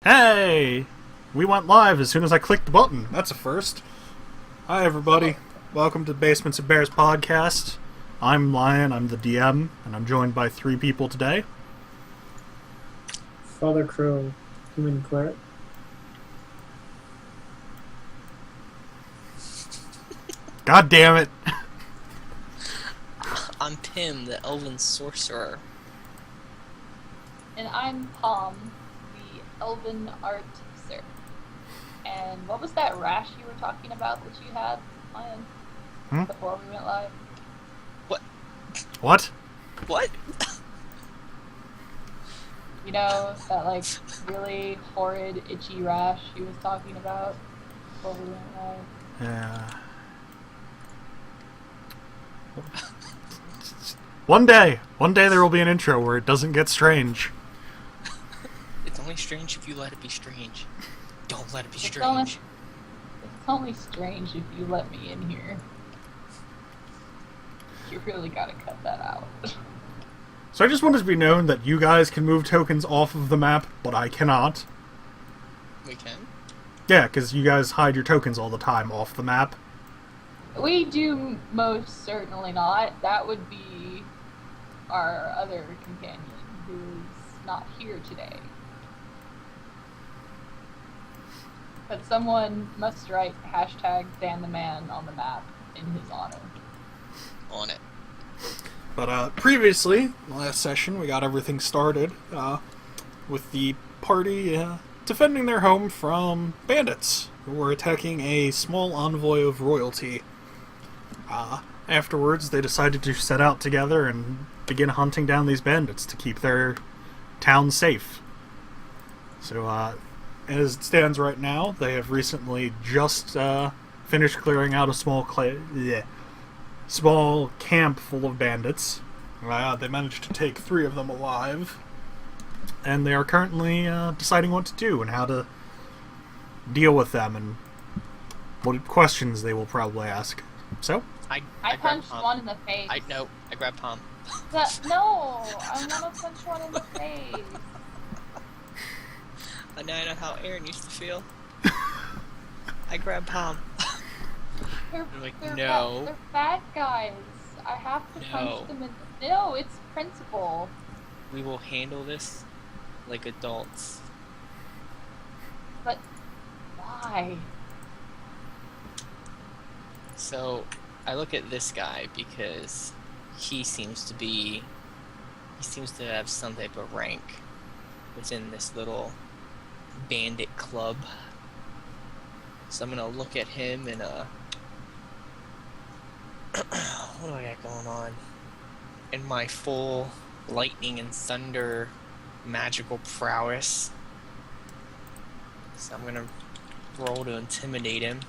Hey! We went live as soon as I clicked the button. That's a first. Hi, everybody. Welcome to Basements of Bears podcast. I'm Lion, I'm the DM, and I'm joined by three people today. Father Crow, human cleric. God damn it! I'm Pim, the elven sorcerer. And I'm Palm, the elven artificer. And what was that rash you were talking about that you had, Lion, before we went live? What? What? You know, that like really horrid, itchy rash he was talking about before we went live? Yeah. One day there will be an intro where it doesn't get strange. It's only strange if you let it be strange. Don't let it be It's strange. only strange if you let me in here. You really gotta cut that out. So I just wanted to be known that you guys can move tokens off of the map, but I cannot. We can? Yeah, because you guys hide your tokens all the time off the map. We do most certainly not. That would be our other companion, who's not here today. But someone must write hashtag #BanTheMan on the map in his honor. On it. But previously, last session, we got everything started with the party defending their home from bandits who were attacking a small envoy of royalty. Afterwards, they decided to set out together and begin hunting down these bandits to keep their town safe. So, as it stands right now, they have recently just finished clearing out a small camp full of bandits. They managed to take 3 of them alive, and they are currently deciding what to do and how to deal with them and what questions they will probably ask. So, I punched one in the face. I grabbed Palm. No! I want to punch one in the face. I know how Aaron used to feel. I grabbed Palm. They're no. They're fat guys. I have to punch them in the... No, it's principle. We will handle this like adults. But why? So, I look at this guy because he seems to have some type of rank within this little bandit club. So I'm gonna look at him and what do I got going on? In my full lightning and thunder magical prowess. So I'm gonna roll to intimidate him.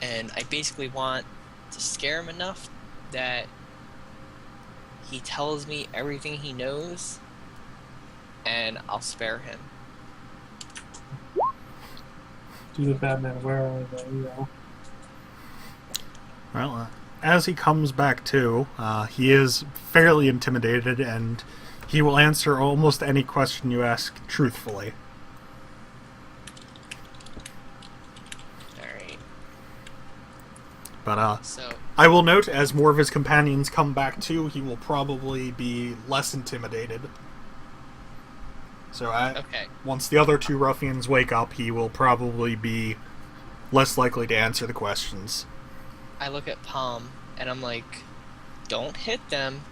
And I basically want to scare him enough that he tells me everything he knows, and I'll spare him. Do the Batman where are they? You know. well, as he comes back to, he is fairly intimidated, and he will answer almost any question you ask truthfully. Alright. But, So, I will note, as more of his companions come back too, he will probably be less intimidated. So, okay. once the other 2 ruffians wake up, he will probably be less likely to answer the questions. I look at Palm, and I'm like, don't hit them,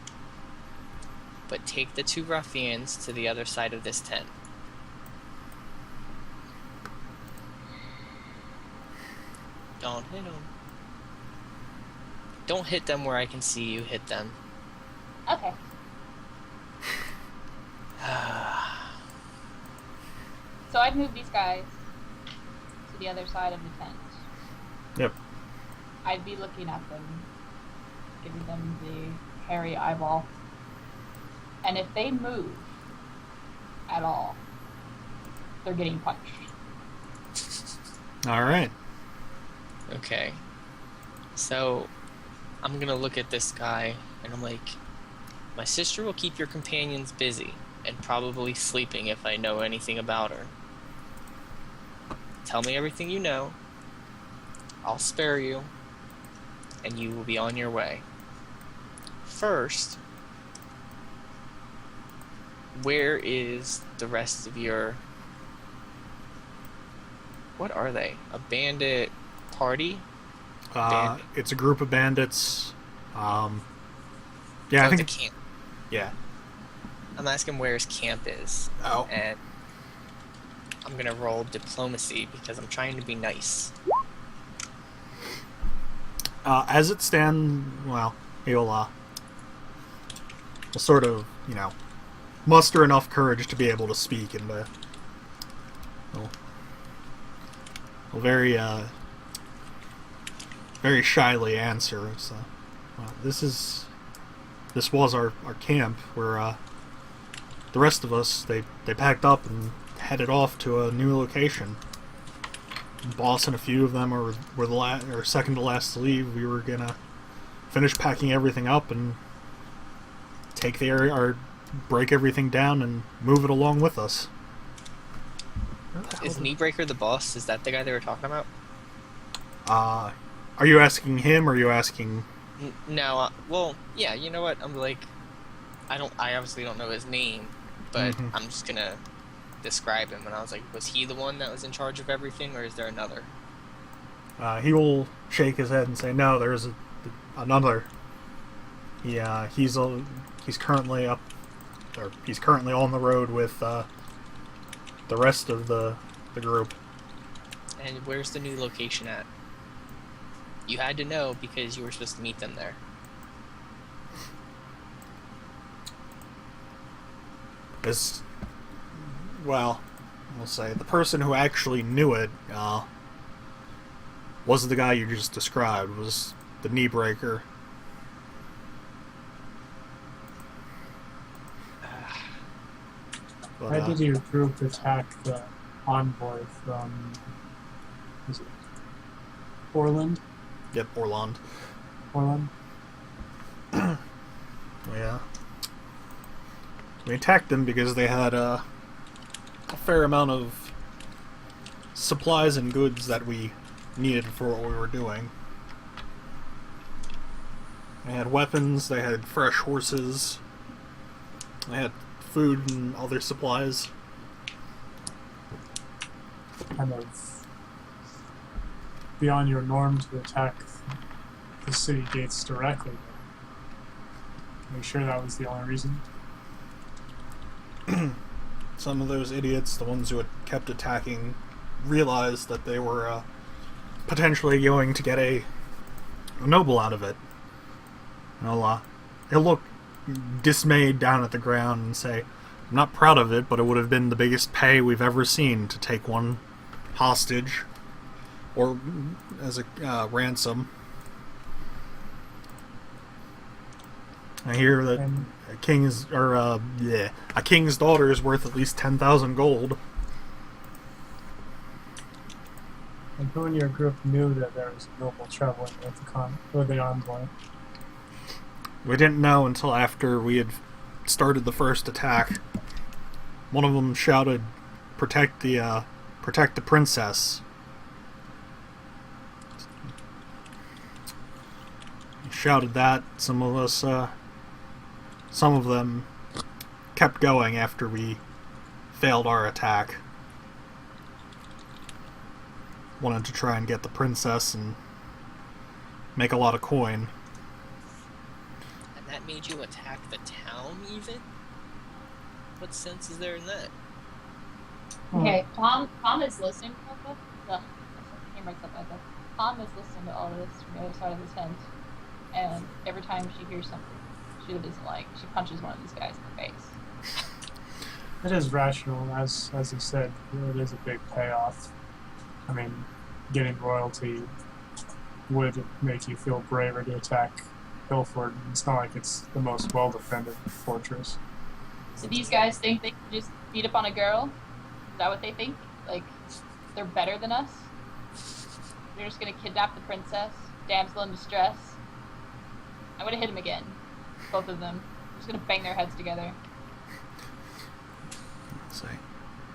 but take the 2 ruffians to the other side of this tent. Don't hit them. Don't hit them where I can see you hit them. Okay. So I'd move these guys to the other side of the tent. Yep. I'd be looking at them, giving them the hairy eyeball. And if they move at all, they're getting punched. Alright. Okay. So, I'm gonna look at this guy, and I'm like, my sister will keep your companions busy, and probably sleeping if I know anything about her. Tell me everything you know. I'll spare you, and you will be on your way. First, where is the rest of your... What are they? A bandit party? It's a group of bandits. Yeah, I Oh, think. the camp. Yeah. I'm asking where his camp is. Oh. And I'm gonna roll diplomacy because I'm trying to be nice. As it stands, well, he'll sort of, muster enough courage to be able to speak and very, very shyly answer. So, this was our camp where the rest of us they packed up and headed off to a new location. Boss and a few of them were the second to last to leave. We were gonna finish packing everything up and take the area, or break everything down and move it along with us. Is Kneebreaker the boss? Is that the guy they were talking about? Are you asking him, or are you asking... No, well, yeah, you know what? I obviously don't know his name, but I'm just gonna describe him. And I was like, was he the one that was in charge of everything, or is there another? He will shake his head and say, no, there's another. He's currently on the road with the rest of the group. And where's the new location at? You had to know because you were supposed to meet them there. Well, we'll say the person who actually knew it was the guy you just described, was the Kneebreaker. Why did your group attack the envoy from... Was it Orland? Yep, Orland. Orland? Yeah. We attacked them because they had a fair amount of supplies and goods that we needed for what we were doing. They had weapons, they had fresh horses, they had food and other supplies. Kind of beyond your norm to attack the city gates directly. Are you sure that was the only reason? Some of those idiots, the ones who had kept attacking, realized that they were potentially going to get a noble out of it. He'll look dismayed down at the ground and say, I'm not proud of it, but it would have been the biggest pay we've ever seen to take one hostage, or as a ransom. I hear that a king's daughter is worth at least 10,000 gold. And who in your group knew that there was a noble traveling with the envoy? We didn't know until after we had started the first attack. One of them shouted, protect the princess." He shouted that. Some of them kept going after we failed our attack. Wanted to try and get the princess and make a lot of coin. And that made you attack the town, even? What sense is there in that? Okay, Tom is listening to all this. The camera's up like that. Tom is listening to all this from the other side of the tent, and every time she hears something she doesn't like, she punches one of these guys in the face. It is rational, as you said. It is a big payoff. I mean, getting royalty would make you feel braver to attack Pilford. It's not like it's the most well-defended fortress. So these guys think they can just beat up on a girl? Is that what they think? Like, they're better than us? They're just gonna kidnap the princess, damsel in distress? I'm gonna hit him again. Both of them. I'm just gonna bang their heads together.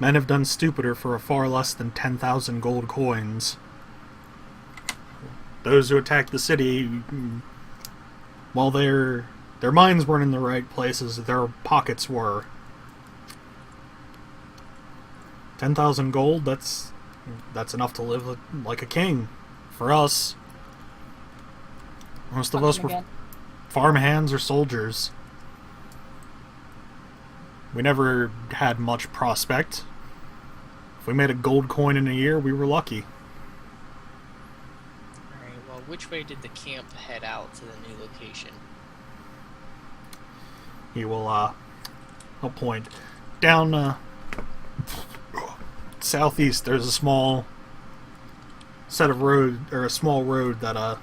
Men have done stupider for a far less than 10,000 gold coins. Those who attacked the city, while their minds weren't in the right places, their pockets were. 10,000 gold, that's enough to live like a king. For us. Most of us were farmhands or soldiers. We never had much prospect. If we made a gold coin in a year, we were lucky. Alright, well, which way did the camp head out to the new location? He will, I'll point. Down, southeast, there's a small set of road, or a small road that,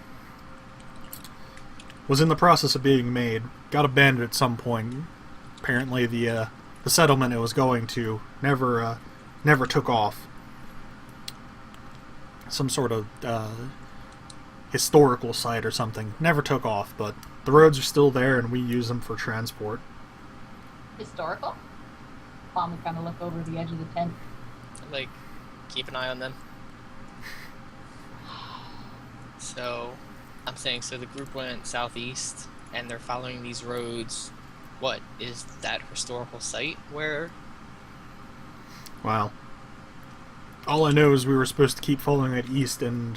was in the process of being made. Got abandoned at some point. Apparently the settlement it was going to never took off. Some sort of historical site or something. Never took off, but the roads are still there and we use them for transport. Historical? Mom would kind of look over the edge of the tent. Like, keep an eye on them. So, I'm saying, so the group went southeast, and they're following these roads. What, is that historical site where... Wow. All I know is we were supposed to keep following it east, and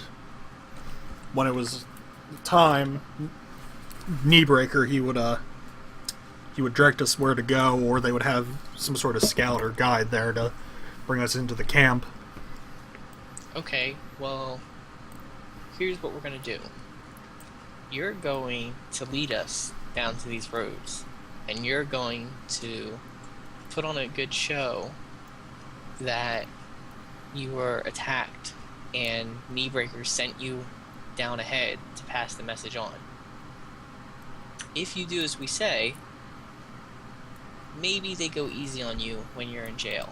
when it was time, Kneebreaker, he would direct us where to go, or they would have some sort of scout or guide there to bring us into the camp. Okay, well, here's what we're gonna do. You're going to lead us down to these roads, and you're going to put on a good show that you were attacked and Kneebreaker sent you down ahead to pass the message on. If you do as we say, maybe they go easy on you when you're in jail.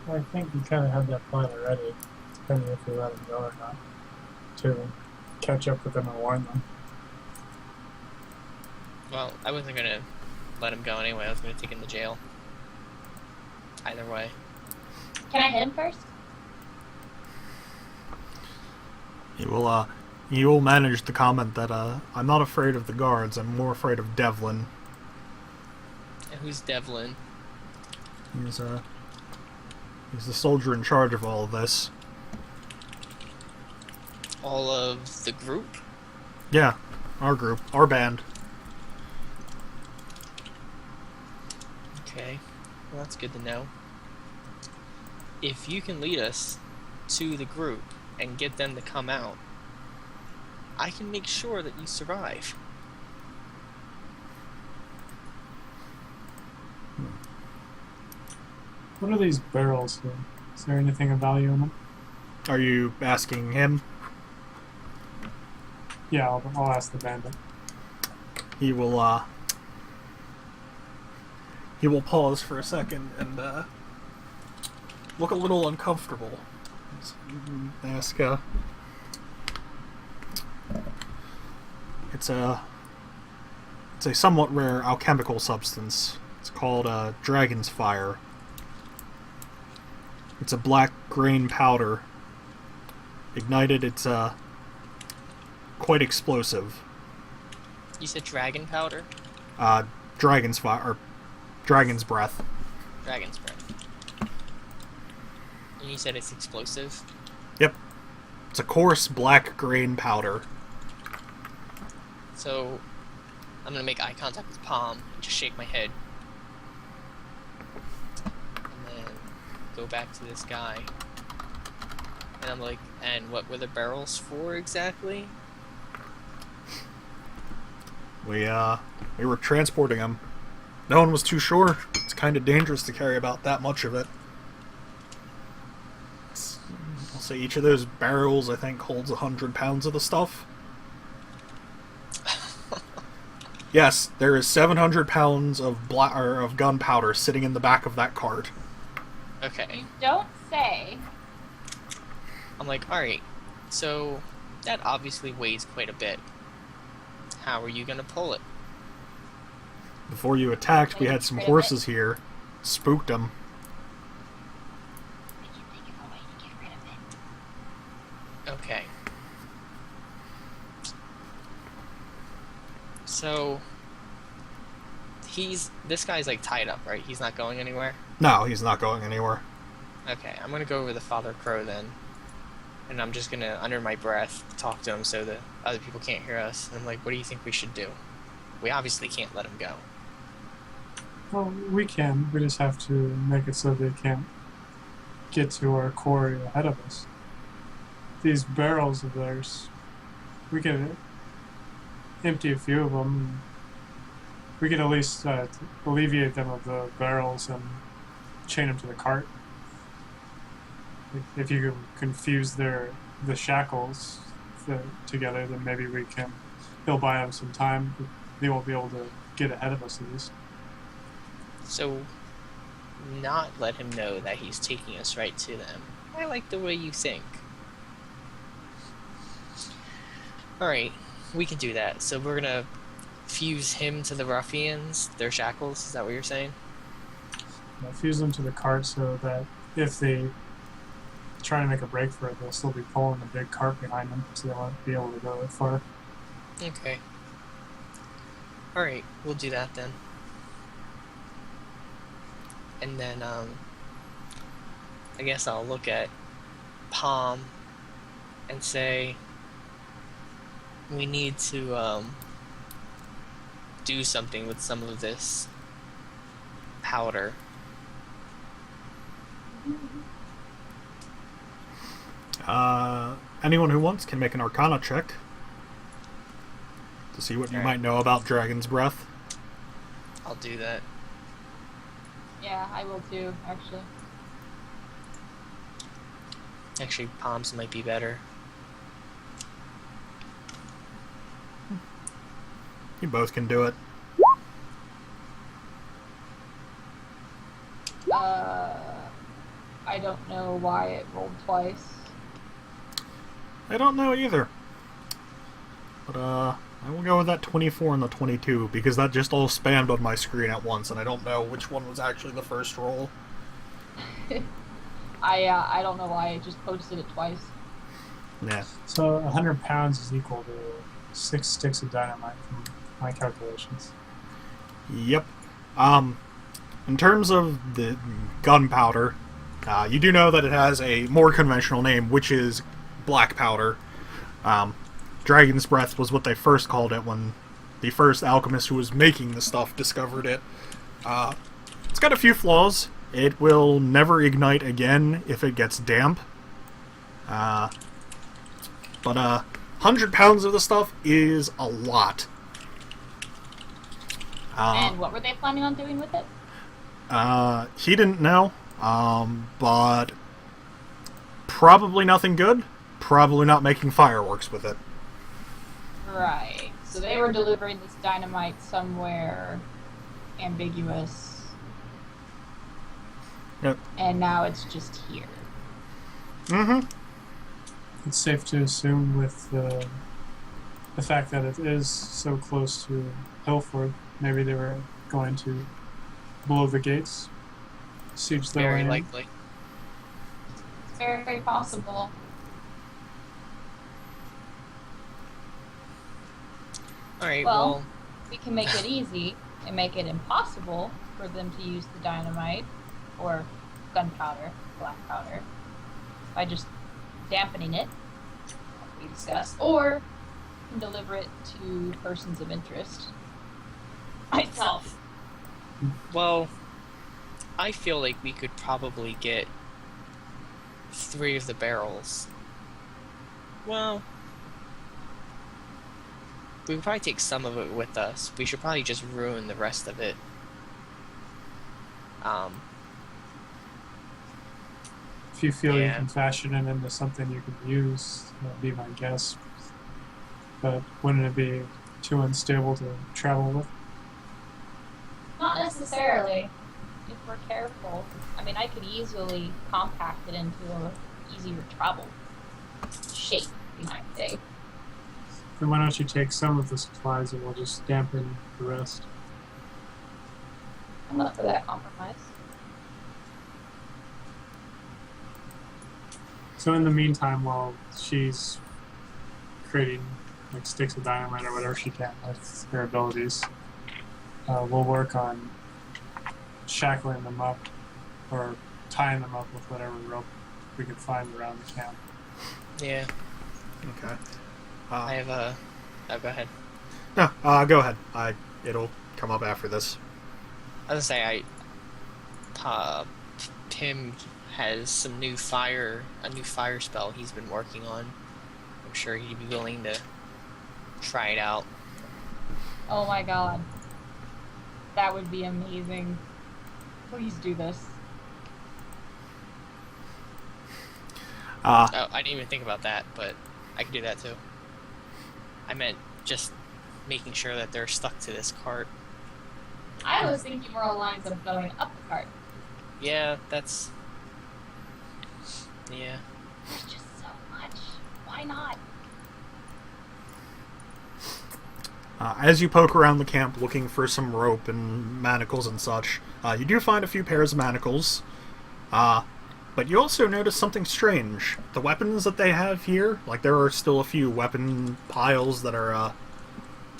I think we kind of have that plan already, depending if we let them go or not, to catch up with them and warn them. Well, I wasn't gonna let him go anyway. I was gonna take him to jail. Either way. Can I hit him first? He will manage to comment that, I'm not afraid of the guards, I'm more afraid of Devlin. And who's Devlin? He's the soldier in charge of all of this. All of the group? Yeah, our group, our band. Okay, well that's good to know. If you can lead us to the group and get them to come out, I can make sure that you survive. What are these barrels here? Is there anything of value in them? Are you asking him? Yeah, I'll ask the bandit. He will pause for a second and, look a little uncomfortable. Ask, it's a somewhat rare alchemical substance. It's called, dragon's fire. It's a black grain powder. Ignited, it's, quite explosive. You said dragon powder? Dragon's fire, or dragon's breath. Dragon's breath. And you said it's explosive? Yep. It's a coarse black grain powder. So, I'm gonna make eye contact with Palm and just shake my head. And then go back to this guy. And I'm like, and what were the barrels for exactly? We were transporting them. No one was too sure. It's kind of dangerous to carry about that much of it. I'll say each of those barrels, I think, holds 100 pounds of the stuff. Yes, there is 700 pounds of of gunpowder sitting in the back of that cart. Okay. You don't say. I'm like, alright, so that obviously weighs quite a bit. How are you gonna pull it? Before you attacked, we had some horses here. Spooked them. So this guy's like tied up, right? He's not going anywhere. No, he's not going anywhere. Okay, I'm gonna go over the Father Crow then, and I'm just gonna, under my breath, talk to him so that other people can't hear us. And I'm like, what do you think we should do? We obviously can't let him go. Well, we can. We just have to make it so they can't get to our quarry ahead of us. These barrels of theirs, we could empty a few of them. We could at least alleviate them of the barrels and chain them to the cart. If you can confuse the shackles together, then maybe he'll buy them some time. They won't be able to get ahead of us at least. So, not let him know that he's taking us right to them. I like the way you think. Alright, we can do that. So we're gonna fuse him to the ruffians, their shackles, is that what you're saying? Fuse them to the cart so that if they try to make a break for it, they'll still be pulling the big cart behind them, so they won't be able to go that far. Okay. Alright, we'll do that then. And then, I guess I'll look at Palm and say, we need to, do something with some of this powder. Anyone who wants can make an Arcana check to see what you Alright. might know about Dragon's Breath. I'll do that. Yeah, I will too, actually. Actually, Palm's might be better. You both can do it. I don't know why it rolled twice. I don't know either. But, I will go with that 24 and the 22, because that just all spammed on my screen at once, and I don't know which one was actually the first roll. I don't know why it just posted it twice. Yeah. So 100 pounds is equal to 6 sticks of dynamite from my calculations. Yep. In terms of the gunpowder, you do know that it has a more conventional name, which is black powder. Dragon's Breath was what they first called it when the first alchemist who was making the stuff discovered it. It's got a few flaws. It will never ignite again if it gets damp. But 100 pounds of the stuff is a lot. And what were they planning on doing with it? He didn't know, but probably nothing good. Probably not making fireworks with it. Right. So they were delivering this dynamite somewhere ambiguous. Yep. And now it's just here. Mm-hmm. It's safe to assume with the fact that it is so close to Hilford, maybe they were going to blow the gates, siege their way Very in. likely. It's very, very possible. Alright, Well- well, We can make it easy and make it impossible for them to use the dynamite or gunpowder, black powder, by just dampening it, like we discussed, or we can deliver it to persons of interest. Myself. well, I feel like we could probably get 3 of the barrels. Well, we could probably take some of it with us. We should probably just ruin the rest of it. If you feel you Yeah. can fashion it into something you can use, that would be my guess. But wouldn't it be too unstable to travel with? Not necessarily, if we're careful. I mean, I could easily compact it into a easier travel shape, you might say. Then why don't you take some of the supplies and we'll just dampen the rest? I'm up for that compromise. So in the meantime, while she's creating like sticks of dynamite or whatever she can with her abilities. We'll work on shackling them up or tying them up with whatever rope we can find around the camp. Yeah. Okay. I have a. Oh, go ahead. No, go ahead. It'll come up after this. I was gonna say Pim has a new fire spell he's been working on. I'm sure he'd be willing to try it out. Oh my god. That would be amazing. Please do this. Oh, I didn't even think about that, but I could do that too. I meant just making sure that they're stuck to this cart. I was thinking more along lines of going up the cart. Yeah, that's... Yeah. There's just so much. Why not? As you poke around the camp looking for some rope and manacles and such, you do find a few pairs of manacles. But you also notice something strange. The weapons that they have here, like there are still a few weapon piles that are,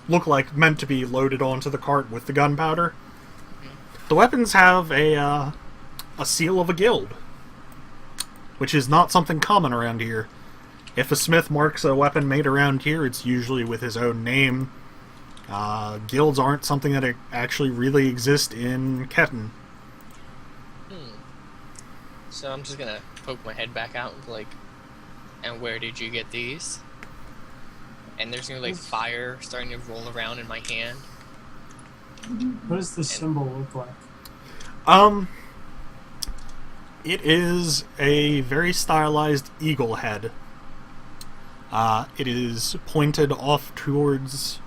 look like meant to be loaded onto the cart with the gunpowder. The weapons have a seal of a guild, which is not something common around here. If a smith marks a weapon made around here, it's usually with his own name. Guilds aren't something that actually really exist in Ketten. So I'm just gonna poke my head back out and be like, and where did you get these? And there's gonna be like fire starting to roll around in my hand. What does the symbol look like? It is a very stylized eagle head. It is pointed off towards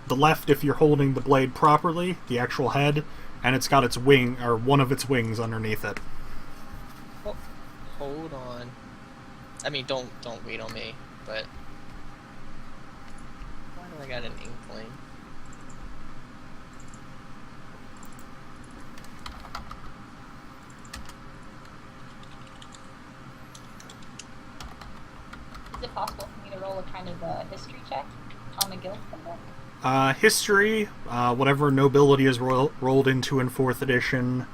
the left if you're holding the blade properly, the actual head, and it's got its wing, or one of its wings underneath it. Oh, hold on. I mean, don't wait on me, but why do I got an inkling? Is it possible for me to roll a kind of a history check on the guild symbol? History, whatever nobility is rolled into in 4th edition,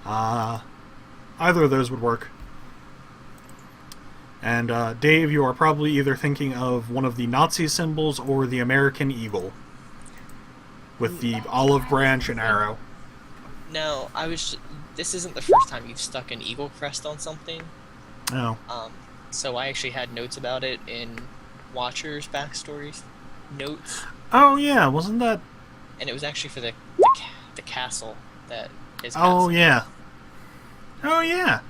either of those would work. And Dave, you are probably either thinking of one of the Nazi symbols or the American eagle, with the olive branch and arrow. No, this isn't the first time you've stuck an eagle crest on something. No. So I actually had notes about it in Watcher's backstories. Notes. Oh yeah, wasn't that? And it was actually for the castle that is. Oh yeah. Oh yeah.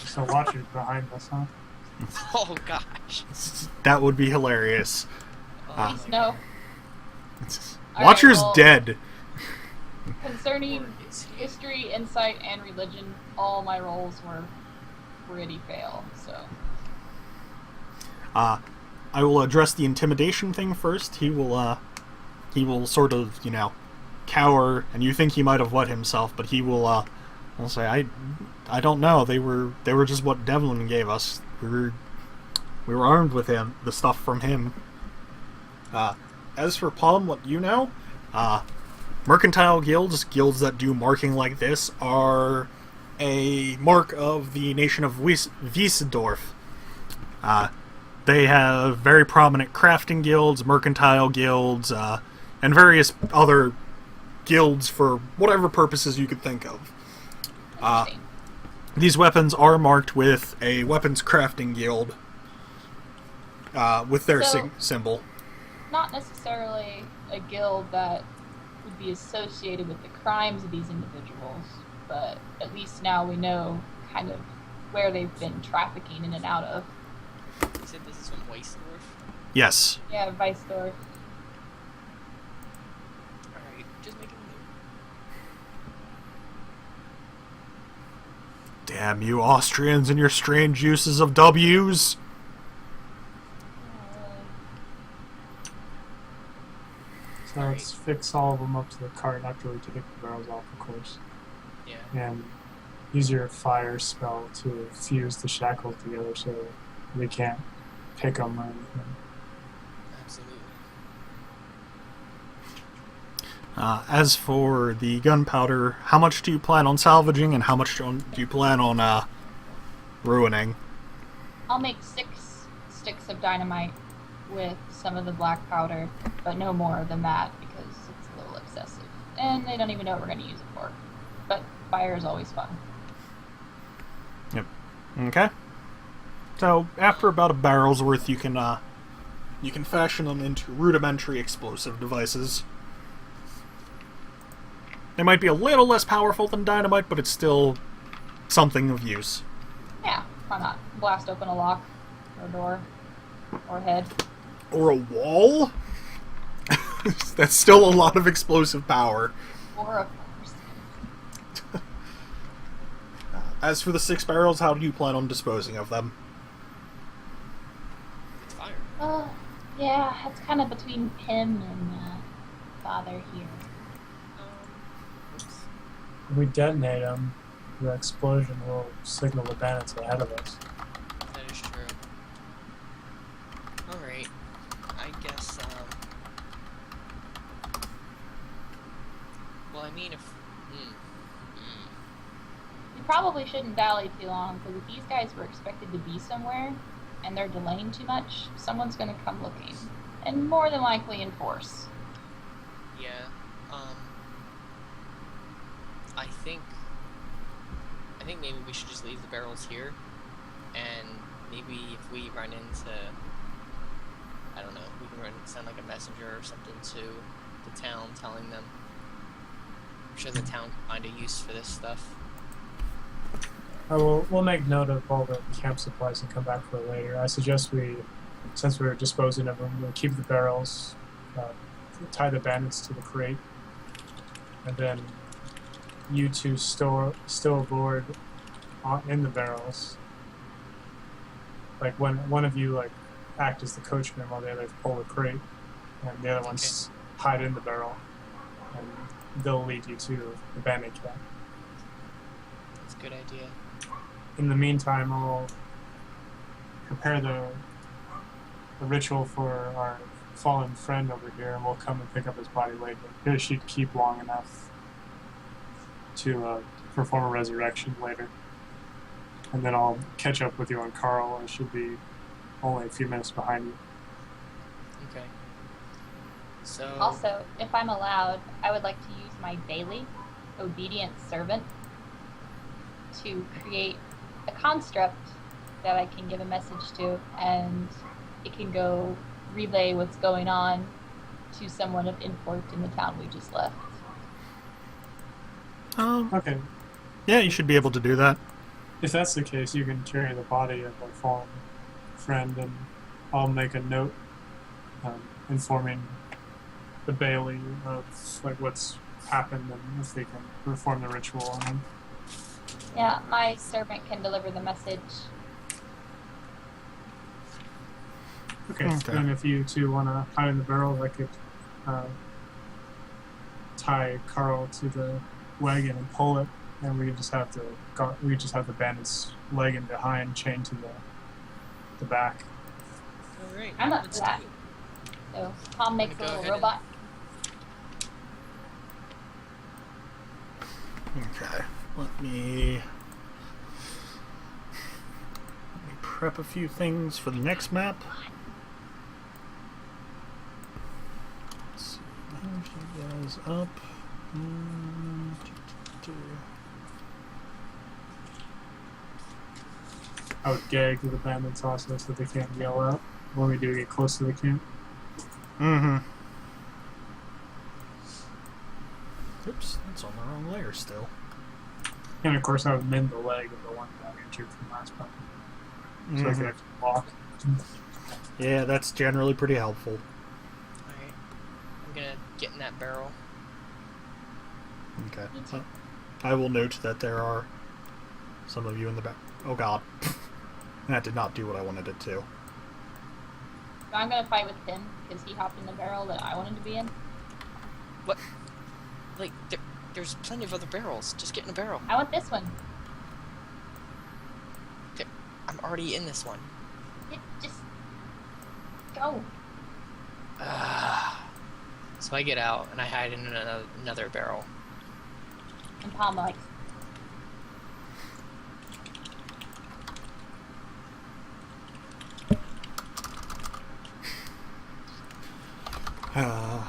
So Watcher's behind us, huh? Oh gosh. That would be hilarious. Please no. Watcher's well, dead. Concerning history, insight, and religion, all my rolls were pretty fail, so. I will address the intimidation thing first. He will sort of, cower, and you think he might have wet himself, but he will say, I don't know. They were just what Devlin gave us. We were armed with the stuff from him. As for Palm, what you know, mercantile guilds that do marking like this, are a mark of the nation of Wiesendorf. They have very prominent crafting guilds, mercantile guilds, and various other guilds for whatever purposes you could think of. These weapons are marked with a weapons crafting guild with their symbol. Not necessarily a guild that would be associated with the crimes of these individuals, but at least now we know kind of where they've been trafficking in and out of. You said this is from Weissdorf? Yes. Yeah, Weissdorf. Alright, just making a note. Damn you Austrians and your strange uses of W's. So let's fix all of them up to the cart after we take the barrels off, of course. Yeah. And use your fire spell to fuse the shackles together so they can't pick them or anything. Absolutely. As for the gunpowder, how much do you plan on salvaging, and how much do you plan on ruining? I'll make 6 sticks of dynamite with some of the black powder, but no more than that because it's a little excessive. And they don't even know what we're going to use it for. But fire is always fun. Yep. Okay. So after about a barrel's worth, you can fashion them into rudimentary explosive devices. They might be a little less powerful than dynamite, but it's still something of use. Yeah, why not? Blast open a lock, or a door, or a head. Or a wall? That's still a lot of explosive power. Or a person. As for the 6 barrels, how do you plan on disposing of them? It's fire. Yeah, it's kind of between him and Father here. Oops. If we detonate them, the explosion will signal the bandits ahead of us. That is true. Alright. I guess, well, I mean, if... We probably shouldn't dally too long, because if these guys were expected to be somewhere, and they're delaying too much, someone's going to come looking. And more than likely in force. Yeah, I think maybe we should just leave the barrels here, and maybe if we run into, I don't know, we can send like a messenger or something to the town telling them. I'm sure the town can find a use for this stuff. We'll make note of all the camp supplies and come back for it later. I suggest since we're disposing of them, we'll keep the barrels, tie the bandits to the crate, and then you two stow aboard in the barrels. Like one of you act as the coachman while the others pull the crate, and the other ones hide in the barrel, and they'll lead you to the bandit camp. That's a good idea. In the meantime, I'll prepare the ritual for our fallen friend over here, and we'll come and pick up his body later. He should keep long enough to perform a resurrection later. And then I'll catch up with you on Carl. I should be only a few minutes behind you. Okay. So... Also, if I'm allowed, I would like to use my daily obedient servant to create a construct that I can give a message to, and it can go relay what's going on to someone of import in the town we just left. Okay. Yeah, you should be able to do that. If that's the case, you can carry the body of our fallen friend, and I'll make a note informing the Bailey of what's happened and if they can perform the ritual on him. Yeah, my servant can deliver the message. Okay. Okay. And if you two want to hide in the barrels, I could tie Carl to the wagon and pull it, and we just have the bandit's leg in behind chained to the back. Alright, I'm up let's for that. do it. So Tom makes a Go little ahead robot. Okay. Let me prep a few things for the next map. Let's see. Manage you guys up. I would gag the bandits also so they can't yell out when we do get close to the camp. Mm-hmm. Oops, that's on the wrong layer still. And of course, I would mend the leg of the one that I injured from last time, so I could actually walk. Yeah, that's generally pretty helpful. Alright. I'm gonna get in that barrel. Okay. Well, I will note that there are some of you in the back. Oh god. That did not do what I wanted it to. So I'm gonna fight with him because he hopped in the barrel that I wanted to be in. What? Like, there's plenty of other barrels. Just get in a barrel. I want this one. I'm already in this one. Just go. So I get out and I hide in another barrel. And Palm like, Uh,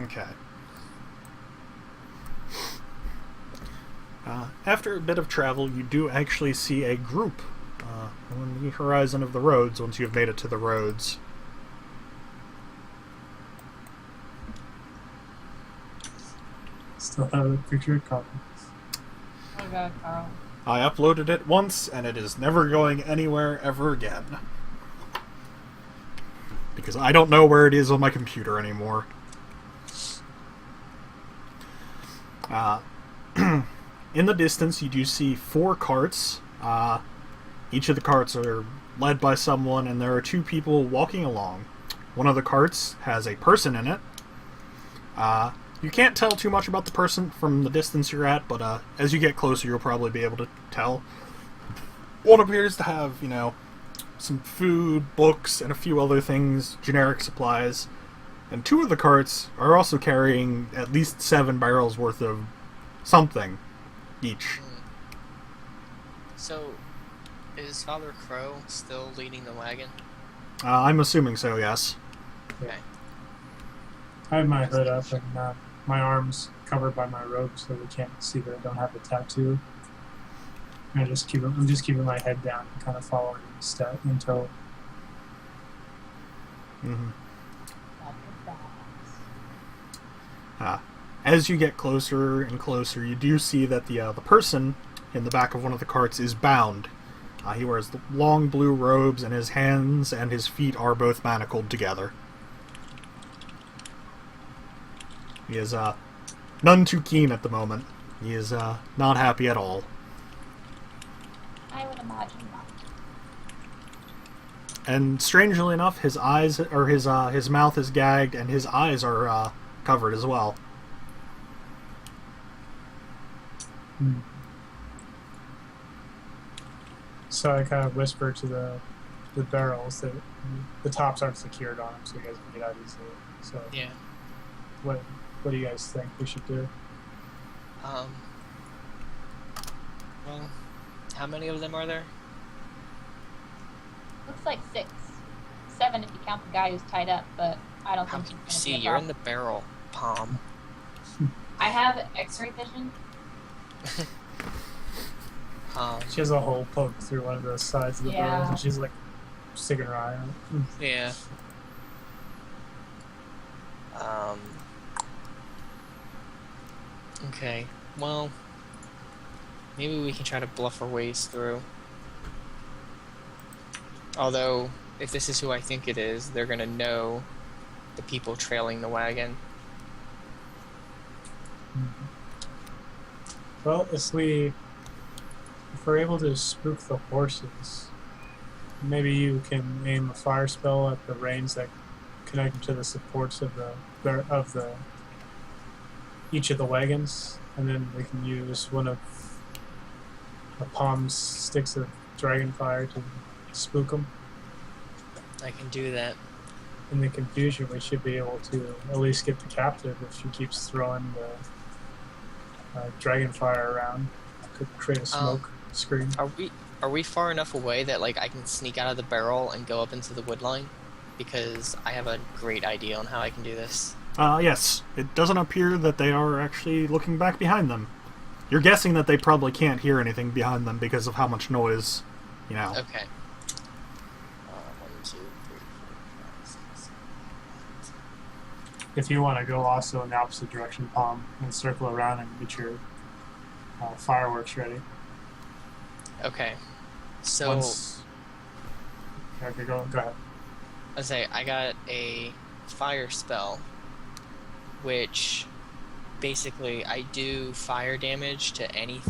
okay. After a bit of travel, you do actually see a group on the horizon of the roads once you have made it to the roads. Still have a picture of Carl. oh god, Carl. I uploaded it once, and it is never going anywhere ever again. Because I don't know where it is on my computer anymore. In the distance, you do see 4 carts. Each of the carts are led by someone, and there are 2 people walking along. One of the carts has a person in it. You can't tell too much about the person from the distance you're at, but as you get closer, you'll probably be able to tell. One appears to have, some food, books, and a few other things, generic supplies. And 2 of the carts are also carrying at least 7 barrels worth of something each. So, is Father Crow still leading the wagon? I'm assuming so, yes. Okay. I have my hood up and my arms covered by my robe so they can't see that I don't have a tattoo. And I'm just keeping my head down and kind of following step in tow. Mm-hmm. That's badass. As you get closer and closer, you do see that the person in the back of one of the carts is bound. He wears the long blue robes, and his hands and his feet are both manacled together. He is none too keen at the moment. He is not happy at all. I would imagine not. And strangely enough, his eyes or his mouth is gagged, and his eyes are covered as well. Hmm. So I kind of whisper to the barrels that the tops aren't secured on them, so you guys can get out easily. So Yeah. what do you guys think we should do? Well, how many of them are there? Looks like 6. 7 if you count the guy who's tied up, but I don't How think can you he's see? gonna be a You're in problem. the barrel, Palm. I have X-ray vision. She has a hole poked through one of the sides of the Yeah. barrels, and she's like sticking her eye out. Yeah. Okay. Well, maybe we can try to bluff our ways through. Although, if this is who I think it is, they're gonna know the people trailing the wagon. Well, if we're able to spook the horses, maybe you can aim a fire spell at the reins that connect to the supports of the each of the wagons, and then we can use one of the Palm's sticks of dragon fire to spook them. I can do that. In the confusion, we should be able to at least get the captive if she keeps throwing the dragon fire around. Could create a smoke screen. Are we far enough away that like I can sneak out of the barrel and go up into the wood line? Because I have a great idea on how I can do this. Yes. It doesn't appear that they are actually looking back behind them. You're guessing that they probably can't hear anything behind them because of how much noise, Okay. 1, 2, 3, 4, 5, 6, 7, 8. If you want to go also in the opposite direction, Palm, and circle around and get your fireworks ready. Okay. So Okay, go ahead. I got a fire spell, which basically I do fire damage to any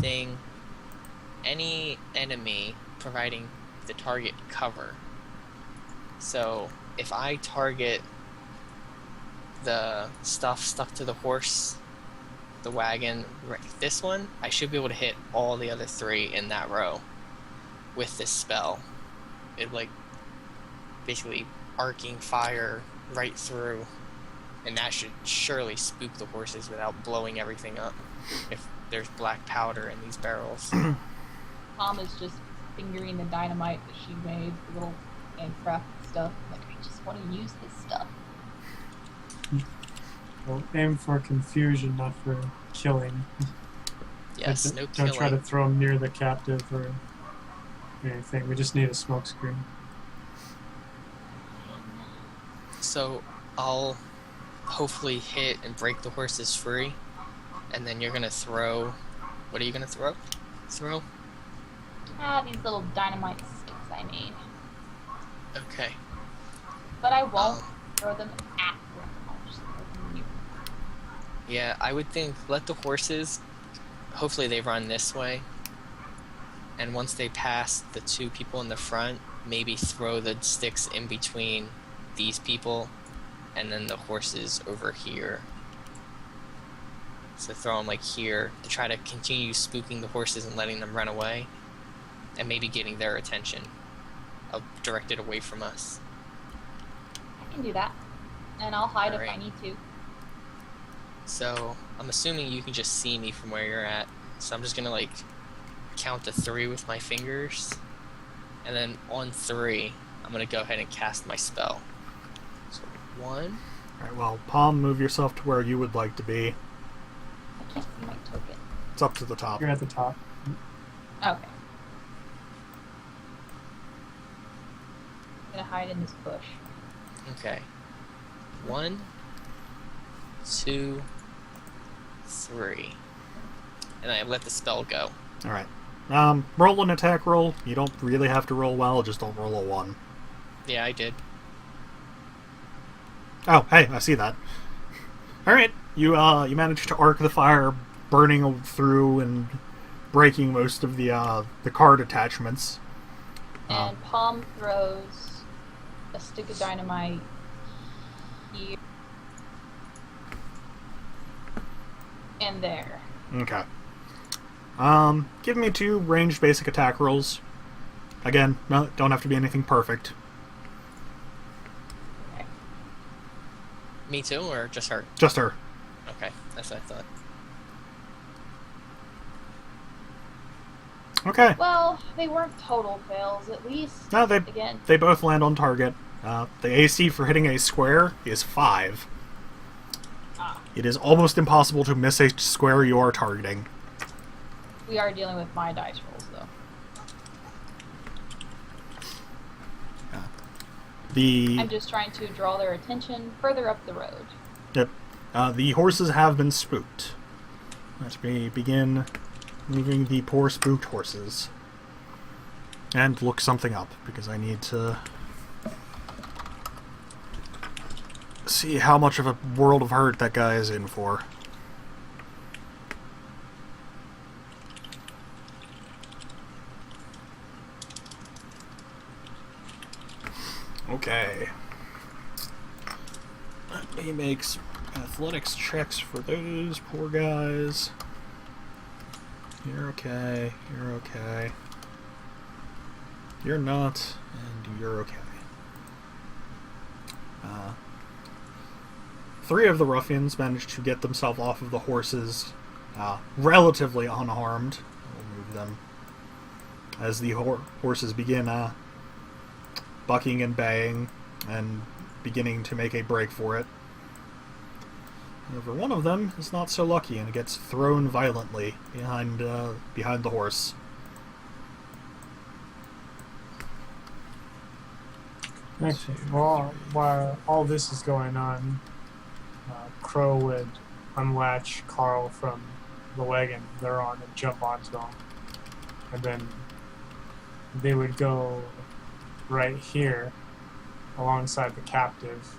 enemy providing the target cover. So if I target the stuff stuck to the horse the wagon, this one, I should be able to hit all the other 3 in that row with this spell. It like basically arcing fire right through, and that should surely spook the horses without blowing everything up if there's black powder in these barrels. Tom is just fingering the dynamite that she made, the little handcraft stuff. Like, I just want to use this stuff. Well, aim for confusion, not for killing. Yes, Don't no Don't try to killing. throw them near the captive or anything. We just need a smoke screen. So I'll hopefully hit and break the horses free, and then you're gonna throw. What are you gonna throw? Throw? These little dynamite sticks I made. Okay. But I won't Um, throw them at them. I'll just throw them near. Yeah, I would think let the horses. Hopefully they run this way, and once they pass the 2 people in the front, maybe throw the sticks in between these people, and then the horses over here. So throw them like here to try to continue spooking the horses and letting them run away, and maybe getting their attention directed away from us. I can do that. And I'll hide if I Alright. need to. So I'm assuming you can just see me from where you're at. So I'm just gonna like count to 3 with my fingers, and then on 3, I'm gonna go ahead and cast my spell. So 1. Alright, well, Palm, move yourself to where you would like to be. I can't see my token. It's up to the top. You're at the top. Okay. I'm gonna hide in this bush. Okay. 1, 2, 3, and I let the spell go. Alright. Roll an attack roll. You don't really have to roll well, just don't roll a 1. Yeah, I did. Oh, hey, I see that. Alright, you managed to arc the fire, burning through and breaking most of the card attachments. And Palm throws a stick of dynamite here and there. Okay. Give me 2 ranged basic attack rolls. Again, no, don't have to be anything perfect. Okay. Me too, or just her? Just her. Okay, that's what I thought. Okay. Well, they weren't total fails, at least. No, they Again, both land on target. The AC for hitting a square is 5. It is almost impossible to miss a square you are targeting. we are dealing with my dice rolls, though. The I'm just trying to draw their attention further up the road. Yep. The horses have been spooked. Let me begin moving the poor spooked horses. And look something up, because I need to see how much of a world of hurt that guy is in for. Okay. Let me make some athletics checks for those poor guys. You're okay. You're okay. You're not, and you're okay. 3 of the ruffians managed to get themselves off of the horses relatively unharmed. We'll move them as the horses begin bucking and baying and beginning to make a break for it. However, one of them is not so lucky and gets thrown violently behind the horse. Okay. Well, while all this is going on, Crow would unlatch Carl from the wagon they're on and jump onto him. And then they would go right here alongside the captive,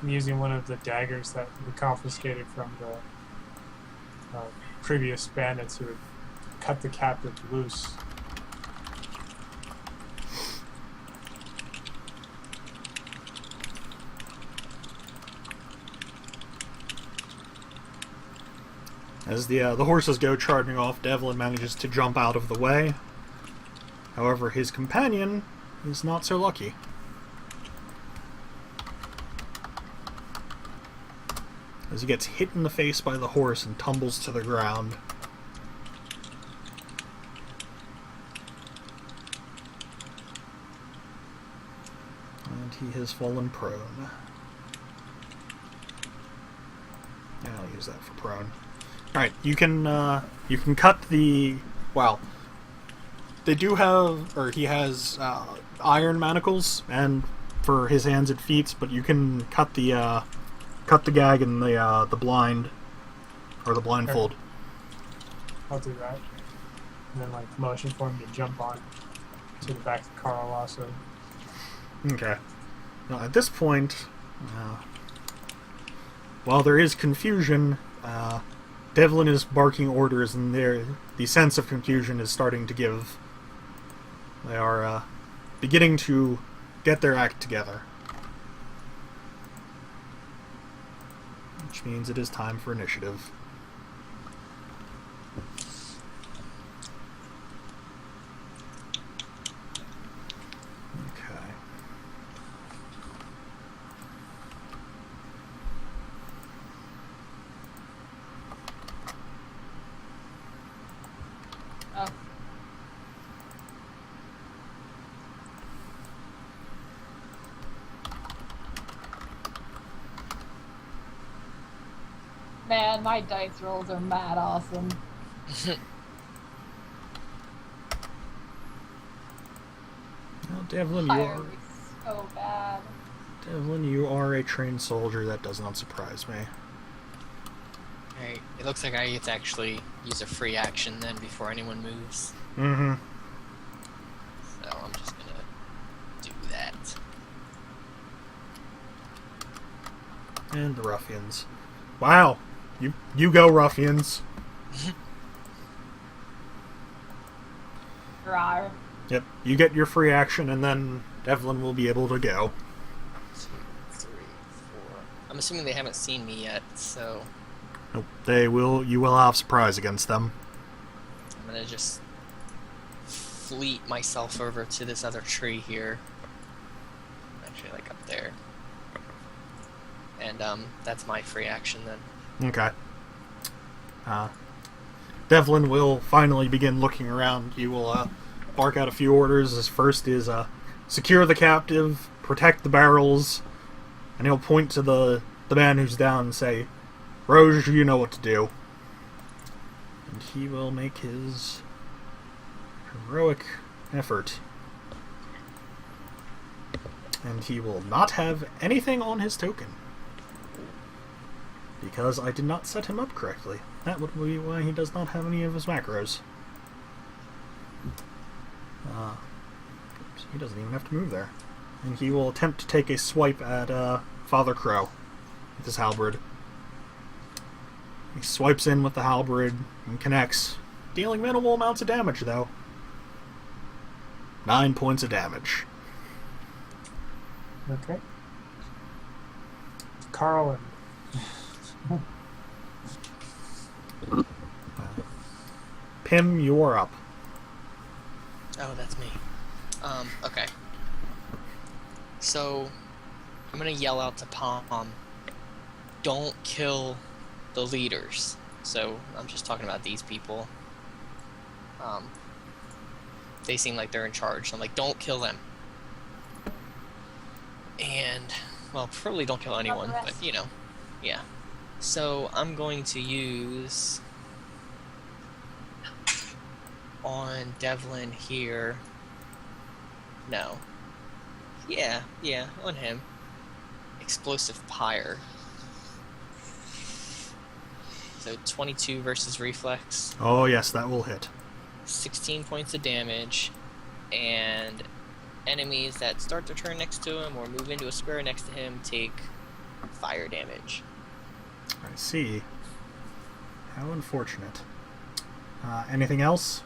using one of the daggers that we confiscated from the previous bandits who would cut the captive loose. As the horses go charging off, Devlin manages to jump out of the way. However, his companion is not so lucky. As he gets hit in the face by the horse and tumbles to the ground. And he has fallen prone. Yeah, I'll use that for prone. Alright, you can cut the... Well, they do have... Or he has iron manacles and for his hands and feet, but you can cut the gag and the blind, or the blindfold. I'll do that. And then, like, motion for him to jump on to the back of Carl also. Okay. Now, at this point, while there is confusion, Devlin is barking orders, and the sense of confusion is starting to give. They are beginning to get their act together. Which means it is time for initiative. Okay. Oh. Man, my dice rolls are mad awesome. Well, Devlin, Fire is so bad. Devlin, you are a trained soldier. That does not surprise me. Alright, it looks like I get to actually use a free action then before anyone moves. Mm-hmm. So I'm just gonna do that. And the ruffians. Wow. You go, ruffians. Rawr. Yep. You get your free action, and then Devlin will be able to go. 2, 3, 4. I'm assuming they haven't seen me yet, so Nope. You will have surprise against them. I'm gonna just fleet myself over to this other tree here. Actually, like up there. And that's my free action then. Okay. Devlin will finally begin looking around. You will bark out a few orders. His first is secure the captive, protect the barrels, and he'll point to the man who's down and say, Roge, you know what to do. And he will make his heroic effort. And he will not have anything on his token. Because I did not set him up correctly. That would be why he does not have any of his macros. Oops, he doesn't even have to move there. And he will attempt to take a swipe at Father Crow with his halberd. He swipes in with the halberd and connects, dealing minimal amounts of damage, though. 9 points of damage. Okay. Carl Pim, you are up. Oh, that's me. Okay. So, I'm gonna yell out to Palm, don't kill the leaders. So, I'm just talking about these people. They seem like they're in charge. So I'm like, don't kill them. And, well, probably don't kill anyone, but, you know, yeah. So, I'm going to use on Devlin here. No. Yeah, on him. Explosive Pyre. So 22 versus Reflex. Oh, yes, that will hit. 16 points of damage. And enemies that start their turn next to him or move into a square next to him take fire damage. I see. How unfortunate. Anything else?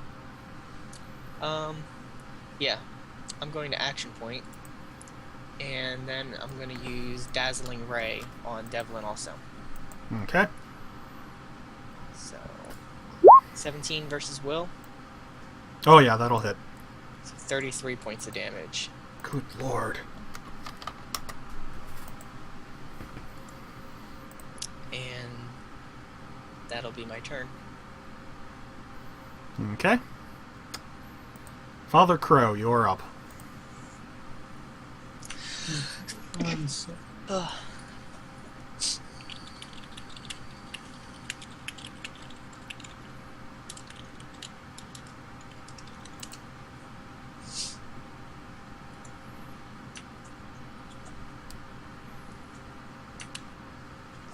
Yeah. I'm going to action point. And then I'm going to use Dazzling Ray on Devlin also. Okay. So 17 versus Will. Oh yeah, that'll hit. So 33 points of damage. Good lord. And that'll be my turn. Okay. Father Crow, you're up. One sec. Ugh.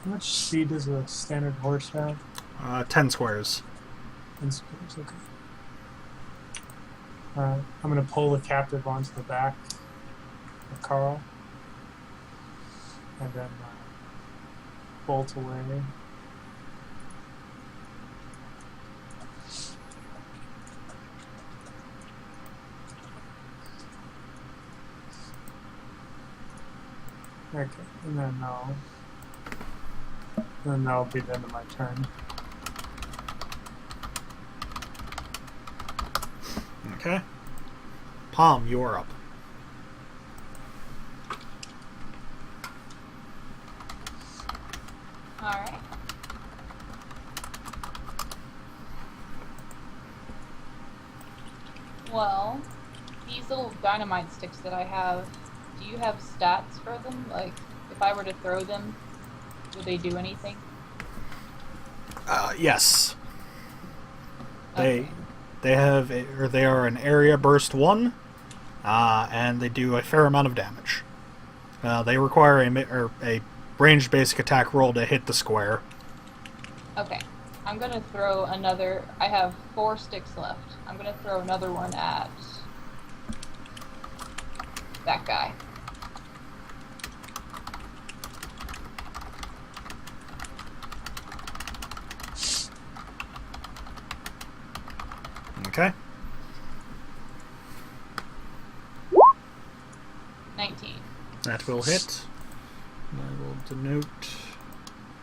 How much speed does a standard horse have? 10 squares. In squares, okay. I'm gonna pull the captive onto the back of Carl, and then bolt away. Okay, and then that'll be the end of my turn. Okay. Palm, you're up. Alright. Well, these little dynamite sticks that I have, do you have stats for them? Like, if I were to throw them, would they do anything? Yes. Okay. They are an area burst 1, and they do a fair amount of damage. They require a ranged basic attack roll to hit the square. Okay. I'm gonna throw another. I have 4 sticks left. I'm gonna throw another one at that guy. Okay. 19. That will hit. I will denote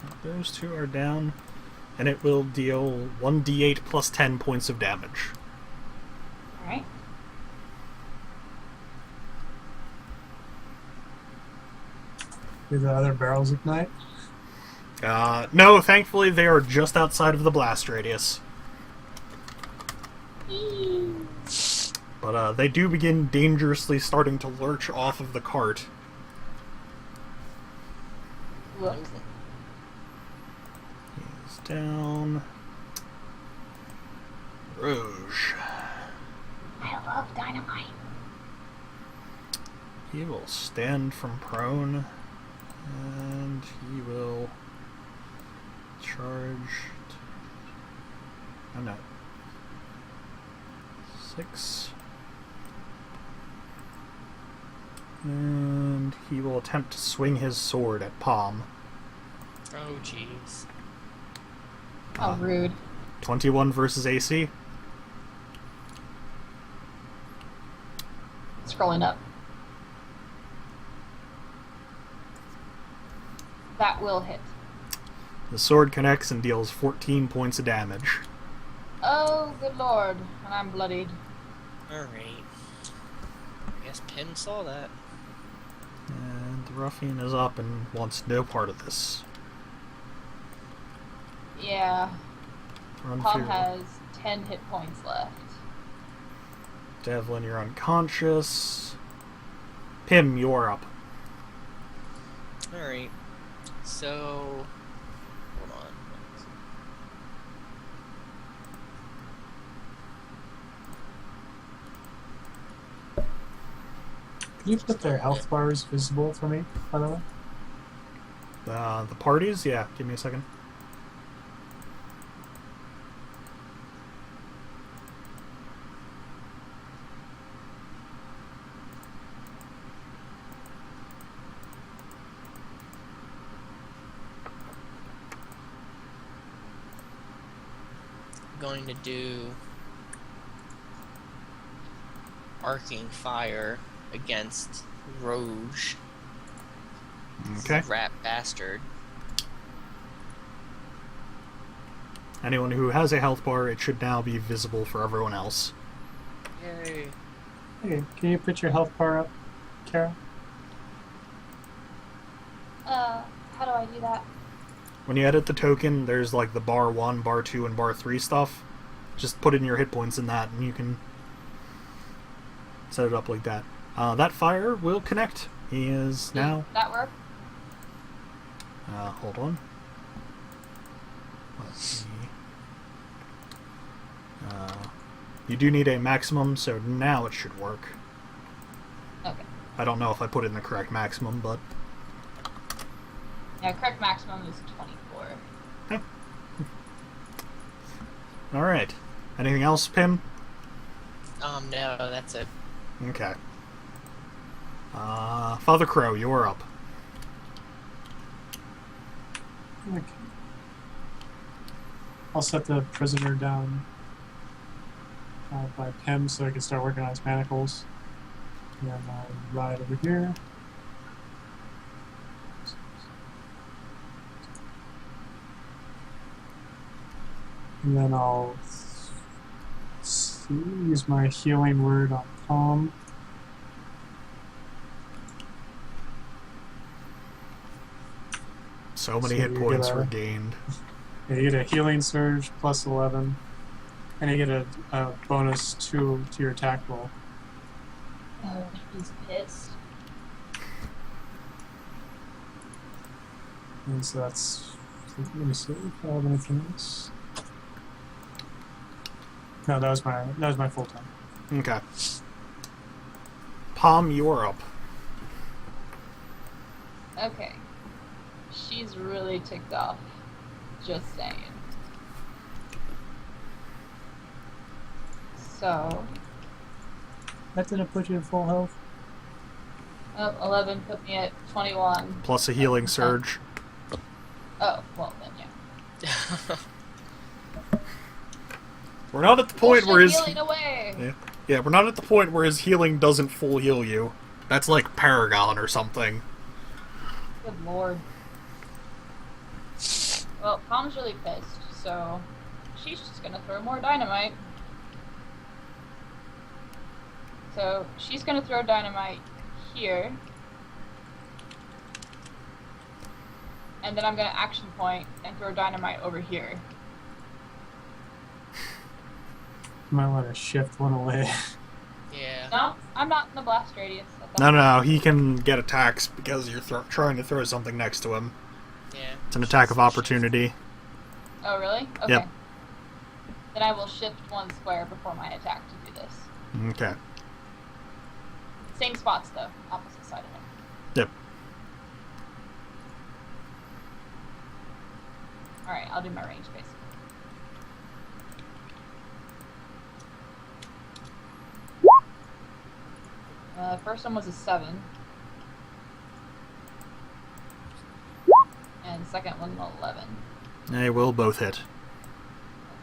that those two are down, and it will deal 1d8 plus 10 points of damage. Alright. Do the other barrels ignite? No, thankfully they are just outside of the blast radius. But they do begin dangerously starting to lurch off of the cart. Whoops. He's down. Rouge. I love dynamite. He will stand from prone, and he will charge. Oh no. 6. And he will attempt to swing his sword at Palm. Oh, jeez. How rude. 21 versus AC. Scrolling up. That will hit. The sword connects and deals 14 points of damage. Oh, good lord. And I'm bloodied. Alright. I guess Pim saw that. And the ruffian is up and wants no part of this. Yeah. Run Tom for your- has 10 hit points left. Devlin, you're unconscious. Pim, you're up. Alright. So... Hold on. Can you put their health bars visible for me, by the way? The parties? Yeah, give me a second. Going to do arcing fire against Rouge. Okay. Rat bastard. Anyone who has a health bar, it should now be visible for everyone else. Yay. Hey, can you put your health bar up, Kara? How do I do that? When you edit the token, there's like the bar 1, bar 2, and bar 3 stuff. Just put in your hit points in that, and you can set it up like that. That fire will connect. He is now... Does that work? Hold on. Let's see. You do need a maximum, so now it should work. Okay. I don't know if I put in the correct maximum, but... Yeah, correct maximum is 24. Alright. Anything else, Pim? No, that's it. Okay. Father Crow, you're up. Okay. I'll set the prisoner down by Pim so I can start working on his manacles. And then I'll ride over here. And then I'll use my healing word on Palm. So many So hit you points get a- were gained. Yeah, you get a healing surge plus 11, and you get a bonus 2 to your attack roll. Oh, he's pissed. And so that's. Let me see if I have anything else. No, that was my full time. Okay. Palm, you're up. Okay. She's really ticked off. Just saying. So, That didn't put you in full health. 11 put me at 21. Plus a healing surge. Oh, well then, yeah. We're not at the point where his... healing away! Yeah, we're not at the point where his healing doesn't full heal you. That's like Paragon or something. Good lord. Well, Palm's really pissed, so she's just gonna throw more dynamite. So she's gonna throw dynamite here. And then I'm gonna action point and throw dynamite over here. Might want to shift one away. Yeah. No, I'm not in the blast radius. At that No, he can get attacks because you're trying to throw something next to him. Yeah. It's an attack of opportunity. Oh, really? Okay. Yep. Then I will shift one square before my attack to do this. Okay. Same spots, though. Opposite side of him. Yep. Alright, I'll do my range, basically. First one was a 7. And second one an 11. They will both hit.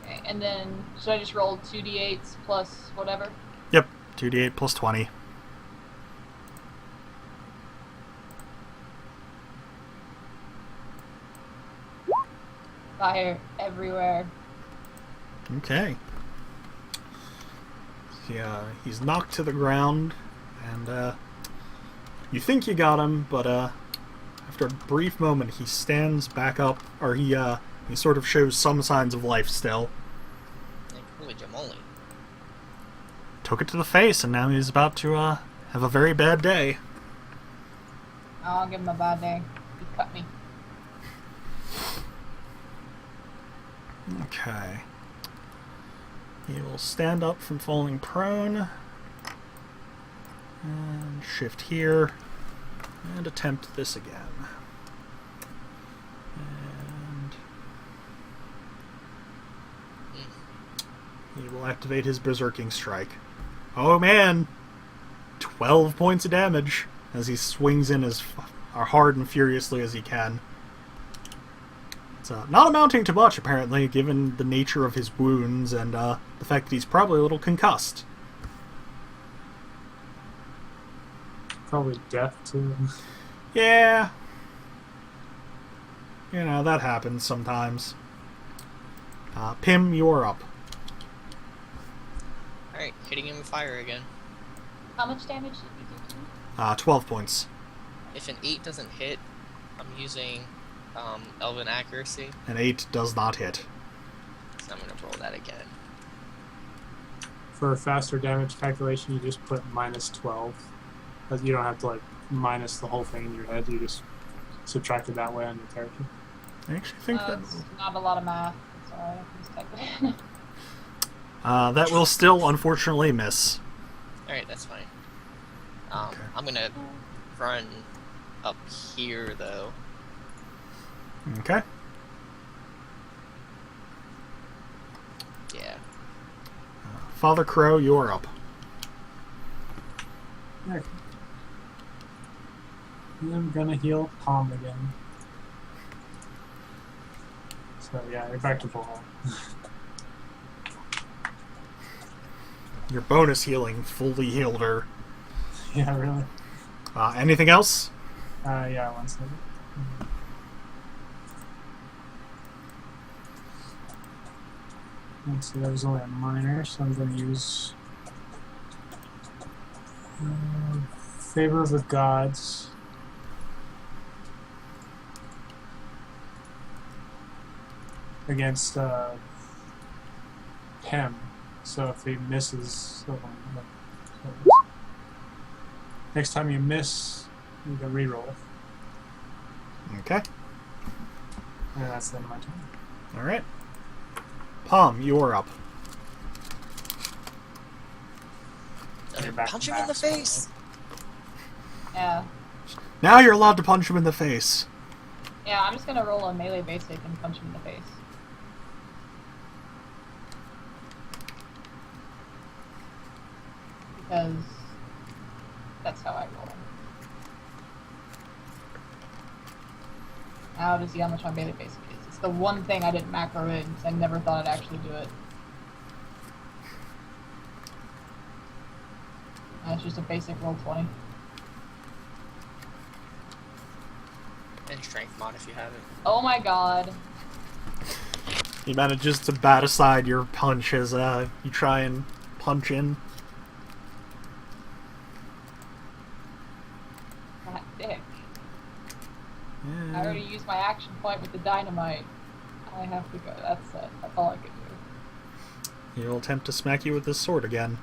Okay, and then should I just roll 2d8s plus whatever? Yep. 2d8 plus 20. Fire everywhere. Okay. Yeah, he's knocked to the ground, and you think you got him, but after a brief moment, he stands back up, or he sort of shows some signs of life still. Like, holy jamoli. Took it to the face, and now he's about to have a very bad day. I'll give him a bad day. He cut me. Okay. He will stand up from falling prone. And shift here. And attempt this again. And he will activate his Berserking Strike. Oh man! 12 points of damage as he swings in as hard and furiously as he can. It's not amounting to much, apparently, given the nature of his wounds and the fact that he's probably a little concussed. Probably death too. Yeah. You know, that happens sometimes. Pim, you're up. Alright, hitting him with fire again. How much damage did you do to me? 12 points. If an 8 doesn't hit, I'm using Elven Accuracy. An 8 does not hit. So I'm going to roll that again. For a faster damage calculation, you just put -12. You don't have to like minus the whole thing in your head. You just subtract it that way on your character. I actually think that... It's not a lot of math. It's alright. Just type it in. that will still, unfortunately, miss. Alright, that's fine. Okay. I'm going to run up here, though. Okay. Yeah. Father Crow, you're up. Okay. I'm gonna heal Palm again. So yeah, you're back to full health. Your bonus healing fully healed her. Yeah, really. Anything else? Yeah, 1 second. Let's see, that was only a minor, so I'm going to use Favor of the Gods. Against Pem. So if he misses, next time you miss, you can reroll. Okay. And that's the end of my turn. Alright. Palm, you're up. You're back Punch to him in the max, face! Yeah. Now you're allowed to punch him in the face. Yeah, I'm just gonna roll a melee basic and punch him in the face. Because that's how I roll. Now to see how much my melee basic is. It's the one thing I didn't macro in because I never thought I'd actually do it. And it's just a basic roll 20. And strength mod if you have it. Oh my god. He manages to bat aside your punch as you try and punch in. That dick. Yeah. I already used my action point with the dynamite. I have to go. That's it. That's all I can do. He'll attempt to smack you with this sword again.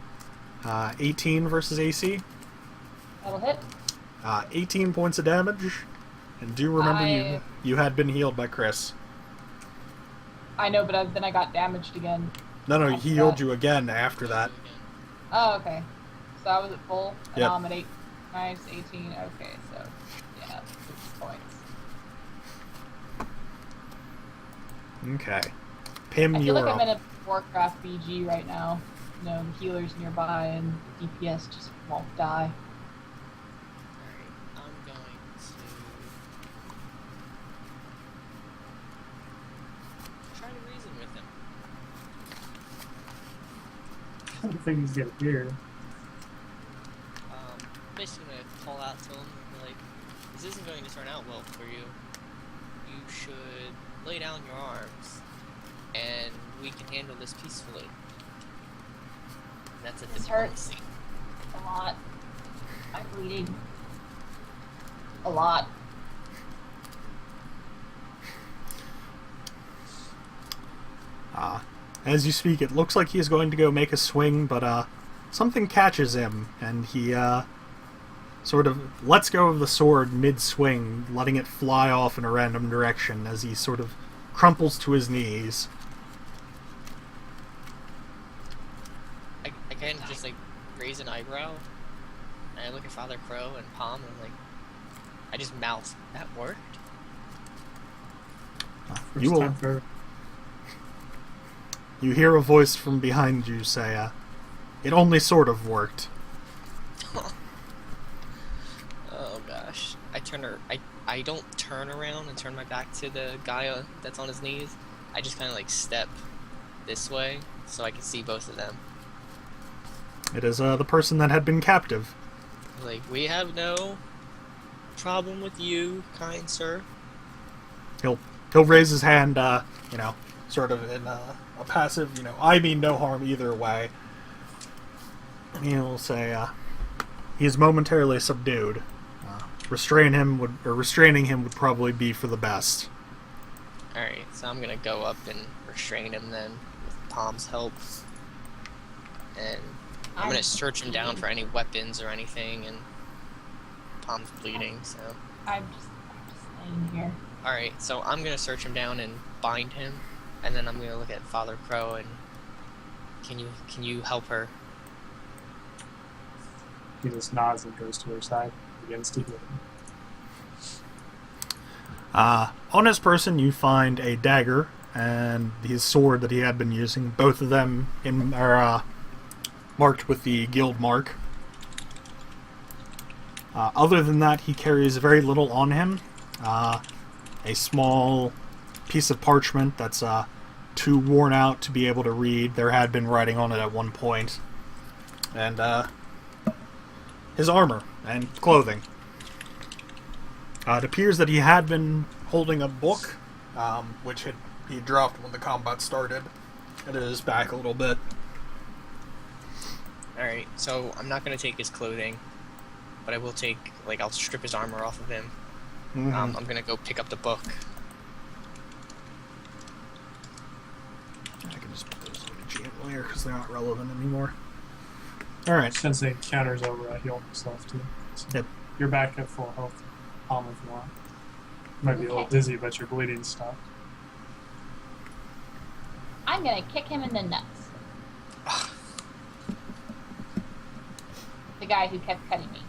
18 versus AC. That'll hit. 18 points of damage. And do remember you had been healed by Chris. I know, but then I got damaged again. No, he After healed that. you again after that. Oh, okay. So I was at full, and Yep. now I'm at 8. Nice, 18. Okay, so yeah, 6 points. Okay. Pim, I feel you're like I'm up. in a Warcraft BG right now. You know, the healers nearby and DPS just won't die. Alright, I'm going to try to reason with him. I don't think he's gonna hear. Basically gonna call out to him and be like, this isn't going to turn out well for you. You should lay down your arms and we can handle this peacefully. And that's a This hurts. diplomacy. A lot. I'm bleeding. A lot. As you speak, it looks like he is going to go make a swing, but something catches him, and he sort of lets go of the sword mid-swing, letting it fly off in a random direction as he sort of crumples to his knees. I kind of just like raise an eyebrow and I look at Father Crow and Palm and I'm like, I just mouth, that worked? First You will- time for You hear a voice from behind you say, it only sort of worked. Oh gosh. I don't turn around and turn my back to the guy that's on his knees. I just kind of like step this way so I can see both of them. It is the person that had been captive. Like, we have no problem with you, kind sir. He'll raise his hand, sort of in a passive, I mean no harm either way. And he'll say, he is momentarily subdued. Restraining him would probably be for the best. Alright, so I'm gonna go up and restrain him then, with Tom's help. And I'm gonna search him down for any weapons or anything, and Tom's bleeding, so... I'm just laying here. Alright, so I'm gonna search him down and bind him, and then I'm gonna look at Father Crow and... Can you help her? He just nods and goes to her side, begins to heal him. On his person, you find a dagger and his sword that he had been using. Both of them are marked with the guild mark. Other than that, he carries very little on him. A small piece of parchment that's too worn out to be able to read. There had been writing on it at one point. And his armor and clothing. It appears that he had been holding a book, which he dropped when the combat started. It is back a little bit. Alright, so I'm not gonna take his clothing, but I will take, I'll strip his armor off of him. Mm-hmm. I'm gonna go pick up the book. I can just put those in the GM layer because they're not relevant anymore. Alright. Since the encounter's over, I healed myself too. So Yep. You're back at full health. Palm if you want. Might be a little dizzy, but your bleeding stopped. I'm gonna kick him in the nuts. The guy who kept cutting me.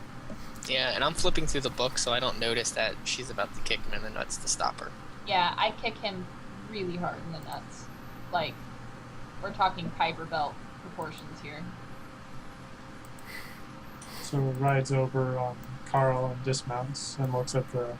Yeah, and I'm flipping through the book so I don't notice that she's about to kick him in the nuts to stop her. Yeah, I kick him really hard in the nuts. Like, we're talking Kuiper belt proportions here. So rides over on Carl and dismounts and looks at the